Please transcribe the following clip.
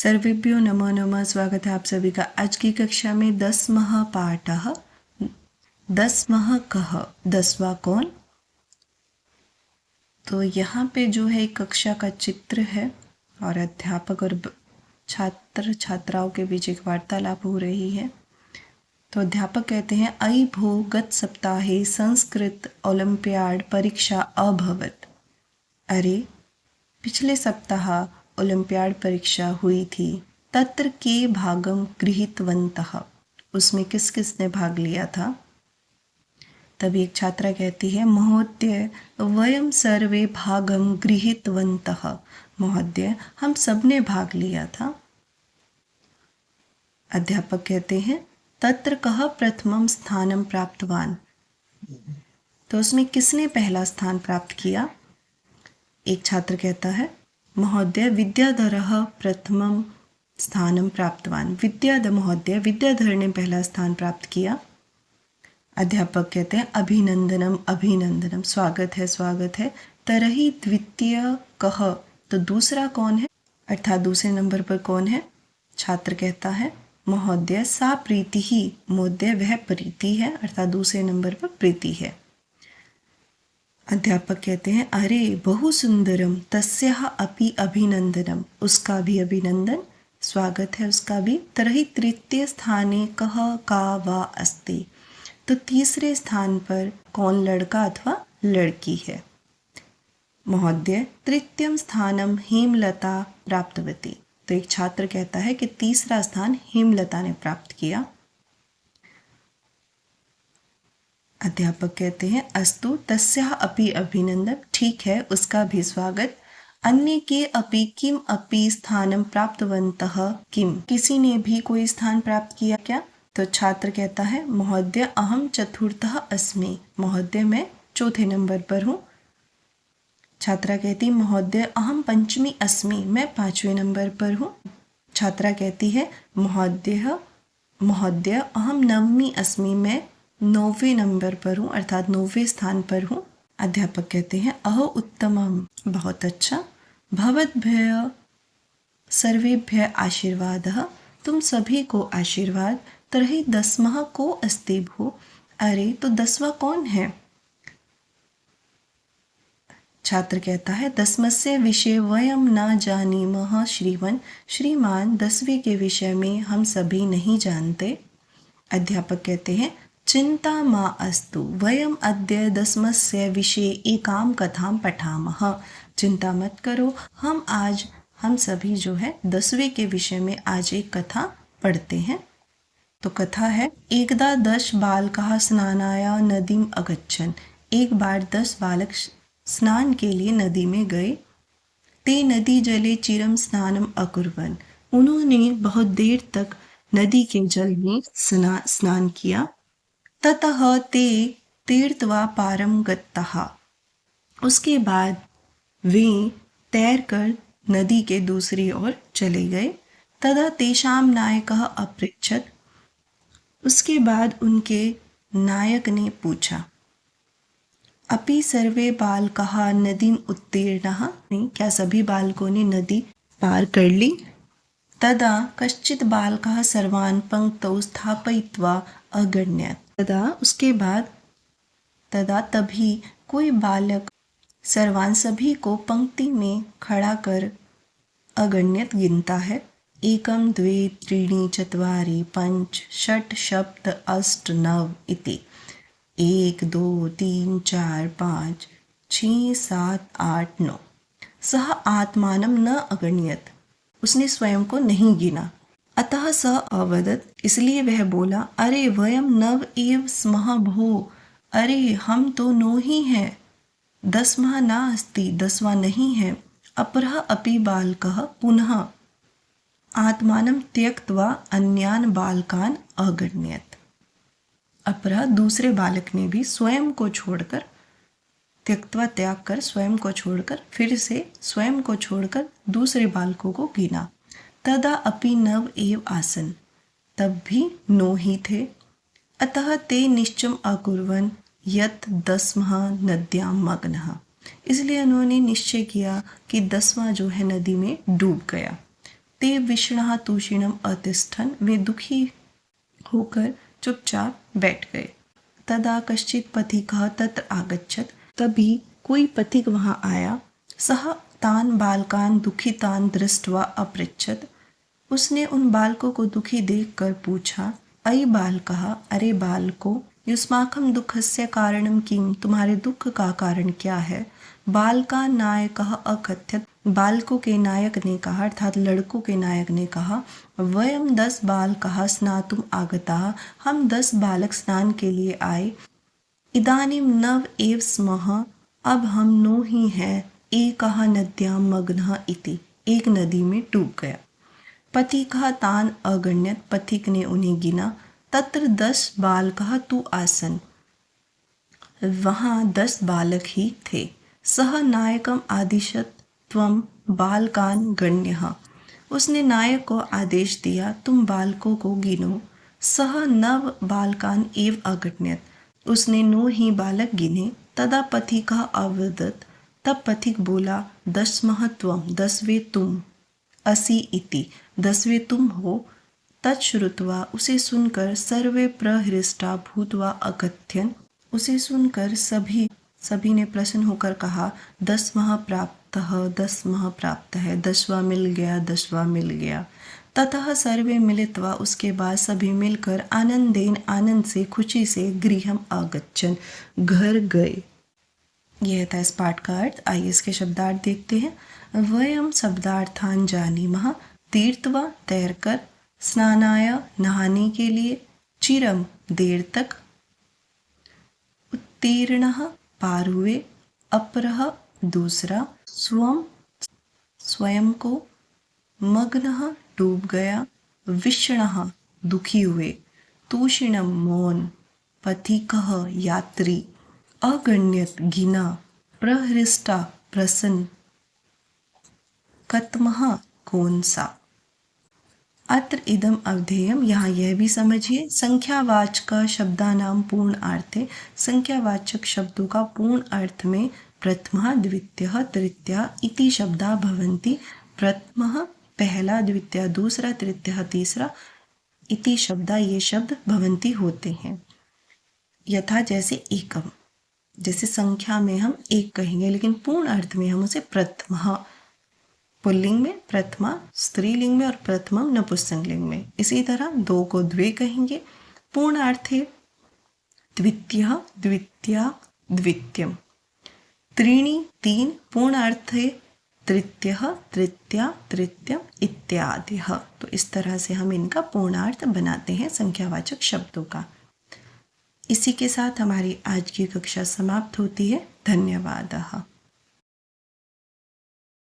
सर्वेभ्यो नमो नमः। स्वागत है आप सभी का आज की कक्षा में 10वां पाठः 10वां कः 10वां कौन। तो यहाँ पे जो है एक कक्षा का चित्र है और अध्यापक और छात्र छात्राओं के बीच एक वार्तालाप हो रही है। तो अध्यापक कहते हैं अयि भो गत सप्ताहे संस्कृत ओलंपियाड परीक्षा अभवत्। अरे पिछले सप्ताह ओलंपियाड परीक्षा हुई थी। तत्र के भागम गृहीतवन्तः, उसमें किस किस ने भाग लिया था। तभी एक छात्रा कहती है महोदय वयम सर्वे भागम गृहीतवन्तः। महोदय हम सब ने भाग लिया था। अध्यापक कहते हैं तत्र कः प्रथमं स्थानं प्राप्तवान, तो उसमें किसने पहला स्थान प्राप्त किया। एक छात्र कहता है महोदय विद्याधरः प्रथमं स्थानं प्राप्तवान। महोदय विद्याधर ने पहला स्थान प्राप्त किया। अध्यापक कहते हैं अभिनंदनम अभिनंदनम, स्वागत है स्वागत है। तरहि द्वितीय कः, तो दूसरा कौन है, अर्थात दूसरे नंबर पर कौन है। छात्र कहता है महोदय सा प्रीति ही, महोदय वह प्रीति है, अर्थात दूसरे नंबर पर प्रीति है। अध्यापक कहते हैं अरे बहु सुंदरम तस्याः अपि अभिनंदनम, उसका भी अभिनंदन, स्वागत है उसका भी। तरहि तृतीय स्थाने कः का वा अस्ति, तो तीसरे स्थान पर कौन लड़का अथवा लड़की है। महोदय तृतीयम स्थानम हेमलता प्राप्तवती, तो एक छात्र कहता है कि तीसरा स्थान हेमलता ने प्राप्त किया। अध्यापक कहते हैं अस्तु तस्याः अपि अभिनंदन, ठीक है उसका भी स्वागत। अन्य के अपि किम अपि स्थानं प्राप्तवन्तः किम, किसी ने भी कोई स्थान प्राप्त किया क्या। तो छात्र कहता है महोदय अहम चतुर्थः अस्मि, महोदय मैं चौथे नंबर पर हूँ। छात्रा कहती महोदय अहम पंचमी अस्मि, मैं 5वें नंबर पर हूँ। छात्रा कहती है महोदय अहम नवमी अस्मि, मैं 9वें नंबर पर हूँ, अर्थात 9वें स्थान पर हूँ। अध्यापक कहते हैं अहो उत्तमम, बहुत अच्छा। भवद्भ्यः सर्वेभ्यः आशीर्वादः, तुम सभी को आशीर्वाद। तर्हि 10वां को अस्ति भो, अरे तो 10वां कौन है। छात्र कहता है 10मस्य विषय वयम न जानीमः श्रीमन्, श्रीमान 10वें के विषय में हम सभी नहीं जानते। अध्यापक कहते हैं चिंता मा अस्तु वयम अद्य 10मस्य विषये एकां कथां पठामः, चिंता मत करो हम सभी जो है 10वें के विषय में आज एक कथा पढ़ते हैं। तो कथा है एकदा 10 बालकाः स्नानाय नदीम अगच्छन्, एक बार 10 बालक स्नान के लिए नदी में गए। ते नदी जले चिरम स्नानम अकुर्वन्, उन्होंने बहुत देर तक नदी के जल में स्नान किया। ततः ते तीर्थवा पारम गत्तः, उसके बाद वे तैरकर नदी के दूसरी ओर चले गए। तदा तेषां नायकः अपृच्छत्, उसके बाद उनके नायक ने पूछा अपि सर्वे बालकाः नदीम उत्तीर्णः, क्या सभी बालकों ने नदी पार कर ली। तदा कश्चित् बालकः सर्वान् पंक्तौ स्थापयित्वा अगण्यत्, तदा तभी कोई बालक सर्वान सभी को पंक्ति में खड़ा कर अगण्यत गिनता है। एकम द्वे त्रीणि चत्वारि पंच षट् सप्त अष्ट नव इति, 1 2 3 4 5 6 7 8 9। सह आत्मानं न अगण्यत, उसने स्वयं को नहीं गिना। अतः स अवदत्, इसलिए वह बोला अरे वयम नव एव स्मः भो, अरे हम तो 9 ही हैं। 10वां न अस्ति, 10वां नहीं है। अपरः अपि बालकः पुनः आत्मानं त्यक्त्वा अन्यान् बालकान् अगण्यत्, अपरः दूसरे बालक ने भी स्वयं को छोड़कर, त्यक्त्वा त्याग कर स्वयं को छोड़कर, फिर से स्वयं को छोड़कर दूसरे बालकों को गिना। तदा अपि नव एव आसन, तब भी 9 ही थे। अतः ते निश्चयम् अकुर्वन् यत् 10वां नद्यां मग्नः, इसलिए उन्होंने निश्चय किया कि 10वां जो है नदी में डूब गया। ते विषणः तूषिणम अतिष्ठन्, वे दुखी होकर चुपचाप बैठ गए। तदा कश्चित् पथिकः तत्र आगच्छत्, तभी कोई पथिक वहाँ आया। सः तान् बालकान् दुखितान् दृष्ट्वा अपृच्छत्, उसने उन बालकों को दुखी देखकर पूछा, अयि बालकः, अरे बालको, युष्माकं दुःखस्य कारणं किं, तुम्हारे दुख का कारण क्या है। बालका नायकः अकथ्यत, बालकों के नायक ने कहा, अर्थात लड़कों के नायक ने कहा, वयम 10 बालकाः स्नातुम आगताः, हम 10 बालक स्नान के लिए आए। इदानीं नव एव स्मः, अब हम 9 ही हैं। एकः नद्यां मग्नः इति, एक नदी में डूब गया। पथिकः तान् अगण्यत, पथिक ने उन्हें गिना। तत्र 10 बालकाः तु आसन्, वहाँ 10 बालक ही थे। सह नायकम आदिशत त्वम बालकान गण्यः, उसने नायक को आदेश दिया, तुम बालकों को गिनो। सह नव बालकान एव अगण्यत, उसने 9 ही बालक गिने। तदा पथिकः अवदत्, तब पथिक बोला, 10मः त्वं, 10वें तुम, असि इति, 10वें तुम हो। तच्छ्रुत्वा, उसे सुनकर, सर्वे प्रहृष्टा भूत्वा अकथ्यन्, उसे सुनकर सभी ने प्रसन्न होकर कहा, 10वां प्राप्त है, 10वां प्राप्त है, 10वां मिल गया, 10वां मिल गया। ततः सर्वे मिलित्वा, उसके बाद सभी मिलकर आनंदेन, आनंद से, खुशी से, गृहम आगच्छन्, घर गए। यह था इस पाठ का अर्थ। आइए इसके शब्दार्थ देखते हैं। वयम शब्दार्थान जानीमः, तीर्थवा तैरकर, स्नानाय नहाने के लिए, चिरम देर तक, उत्तीर्णः पार हुए, अपरः दूसरा, स्वयं को, मग्नः डूब गया, विषणः दुखी हुए, तूषिणम मौन, पथिकः यात्री, अगण्यत गिना, प्रहृष्टा प्रसन्न, कतमः कौन सा। अत्र इदम अवधेयम, यहाँ यह भी समझिए, संख्यावाचक शब्दानाम पूर्ण अर्थे, संख्यावाचक शब्दों का पूर्ण अर्थ में प्रथमः, द्वितीयः, तृतीयः इति शब्दा भवन्ति। प्रथमः पहला, द्वितीय दूसरा, तृतीयः तीसरा, इति शब्दा ये शब्द भवन्ति होते हैं। यथा जैसे एकम, जैसे संख्या में हम एक कहेंगे, लेकिन पूर्ण अर्थ में हम उसे प्रथमः, पुल्लिंग में प्रथमा, स्त्रीलिंग में, और प्रथमम नपुंसकलिंग में। इसी तरह 2 को द्वे कहेंगे, पूर्ण अर्थ है द्वितीय, द्वितीया, द्वितीयम। त्रीणि 3, पूर्ण अर्थ है तृतीय, तृतीया, तृतीयम इत्यादि। तो इस तरह से हम इनका पूर्णार्थ बनाते हैं संख्यावाचक शब्दों का। इसी के साथ हमारी आज की कक्षा समाप्त होती है। धन्यवाद।